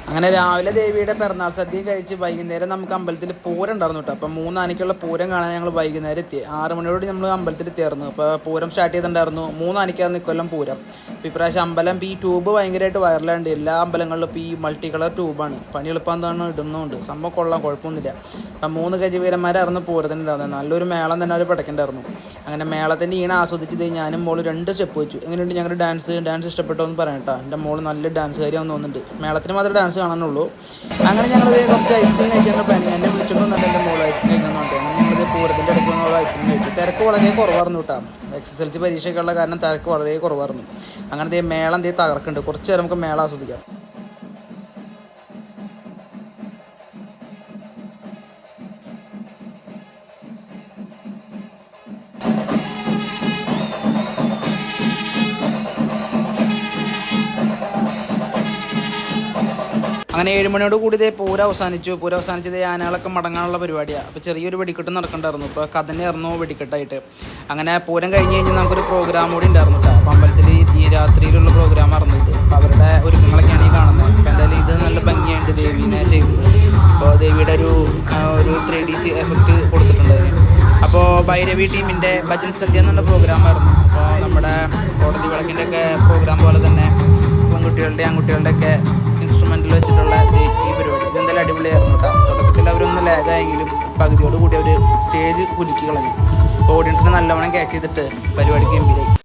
അങ്ങനെ രാവിലെ ദേവിയുടെ പിറന്നാൾ സദ്യ കഴിച്ച് വൈകുന്നേരം നമുക്ക് അമ്പലത്തിൽ പൂരം ഉണ്ടായിരുന്നു കേട്ടോ. അപ്പോൾ 3 ആനയ്ക്കുള്ള പൂരം കാണാൻ ഞങ്ങൾ വൈകുന്നേരം എത്തി. 6 മണിയോട് നമ്മൾ അമ്പലത്തിൽ എത്തിയായിരുന്നു. അപ്പോൾ പൂരം സ്റ്റാർട്ട് ചെയ്തിട്ടുണ്ടായിരുന്നു. 3 ആനയ്ക്കായിരുന്നു ഇക്കൊല്ലം പൂരം. അപ്പോൾ ഇപ്രാവശ്യം അമ്പലം ഈ ട്യൂബ് ഭയങ്കരമായിട്ട് വൈറലാണ്ട്. എല്ലാ അമ്പലങ്ങളിലും ഇപ്പോൾ ഈ മൾട്ടി കളർ ട്യൂബാണ്. പണി എളുപ്പമെന്താണ് ഇടുന്നുണ്ട്. സംഭവം കൊള്ളാം, കുഴപ്പമൊന്നുമില്ല. അപ്പം 3 ഗജവീരന്മാരായിരുന്നു പൂരത്തിനുണ്ടായിരുന്നത്. നല്ലൊരു മേളം തന്നെ അവർ പടക്കണ്ടായിരുന്നു. അങ്ങനെ മേളത്തിൻ്റെ ഈണ ആസ്വദിച്ചത് ഞാനും മോള് 2 സ്റ്റെപ്പ് വെച്ചു. എങ്ങനെയുണ്ട് ഞങ്ങളുടെ ഡാൻസ് ഇഷ്ടപ്പെട്ടോ എന്ന് പറയാം കേട്ടോ. എൻ്റെ മോള് നല്ല ഡാൻസുകാരിയാണെന്ന് തോന്നുന്നുണ്ട്. മേളത്തിന് മാത്രമേ ഡാൻസ് കാണാനുള്ളൂ. അങ്ങനെ ഞങ്ങൾ കുറച്ച് ഐസ്ക്രീം കഴിക്കാൻ പ്ലാനിങ്. എന്നെ വിളിച്ചിട്ടൊന്നും എൻ്റെ മോൾ ഐസ്ക്രീം കഴിക്കുന്നുണ്ട്. അങ്ങനെ ഞങ്ങൾ പൂരത്തിൻ്റെ ഇടയ്ക്ക് വന്നുള്ള ഐസ്ക്രീം കഴിച്ചു. തിരക്ക് വളരെ കുറവായിരുന്നു കേട്ടോ. SSLC പരീക്ഷയൊക്കെ ഉള്ള കാരണം തിരക്ക് വളരെ കുറവായിരുന്നു. അങ്ങനെ മേളം തകർക്കുന്നുണ്ട്. കുറച്ച് നേരം നമുക്ക് മേളം ആസ്വദിക്കാം. അങ്ങനെ 7 മണിയോട് കൂടി പൂരം അവസാനിച്ചത് ആനകളൊക്കെ മടങ്ങാനുള്ള പരിപാടിയാണ്. അപ്പോൾ ചെറിയൊരു വെടിക്കെട്ട് നടക്കണ്ടായിരുന്നു. ഇപ്പോൾ കഥനായിരുന്നു വെടിക്കെട്ടായിട്ട്. അങ്ങനെ പൂരം കഴിഞ്ഞ് കഴിഞ്ഞാൽ നമുക്കൊരു പ്രോഗ്രാം കൂടി ഉണ്ടായിരുന്നു കേട്ടോ. അപ്പോൾ അമ്പലത്തിൽ ഈ രാത്രിയിലുള്ള പ്രോഗ്രാം ആയിരുന്നു ഇത്. അപ്പോൾ അവരുടെ ഒരുക്കങ്ങളൊക്കെയാണ് ഈ കാണുന്നത്. അപ്പോൾ എന്തായാലും ഇത് നല്ല ഭംഗിയായിട്ട് ദേവീനെ ചെയ്തത്. അപ്പോൾ ദേവിയുടെ ഒരു 3D എഫക്റ്റ് കൊടുത്തിട്ടുണ്ട് അതിന്. അപ്പോൾ ഭൈരവി ടീമിൻ്റെ ഭജൻ സദ്യ എന്നുള്ള പ്രോഗ്രാമായിരുന്നു. അപ്പോൾ നമ്മുടെ കോടതി വിളക്കിൻ്റെ ഒക്കെ പ്രോഗ്രാം പോലെ തന്നെ പെൺകുട്ടികളുടെ ആൺകുട്ടികളുടെ ഒക്കെ ഇൻസ്ട്രുമെൻറ്റിൽ വെച്ചിട്ടുള്ള ഈ പരിപാടി ഇതെന്തായാലും അടിപൊളിയായിരുന്നു കേട്ടോ. തുടക്കത്തിൽ അവരൊന്ന് ലാഗായെങ്കിലും പകുതിയോട് കൂടി അവർ സ്റ്റേജ് കുലുക്കി കളഞ്ഞു. ഓഡിയൻസിനെ നല്ലവണ്ണം ക്യാച്ച് ചെയ്തിട്ട് പരിപാടിക്ക് ഗംഭീരമായി.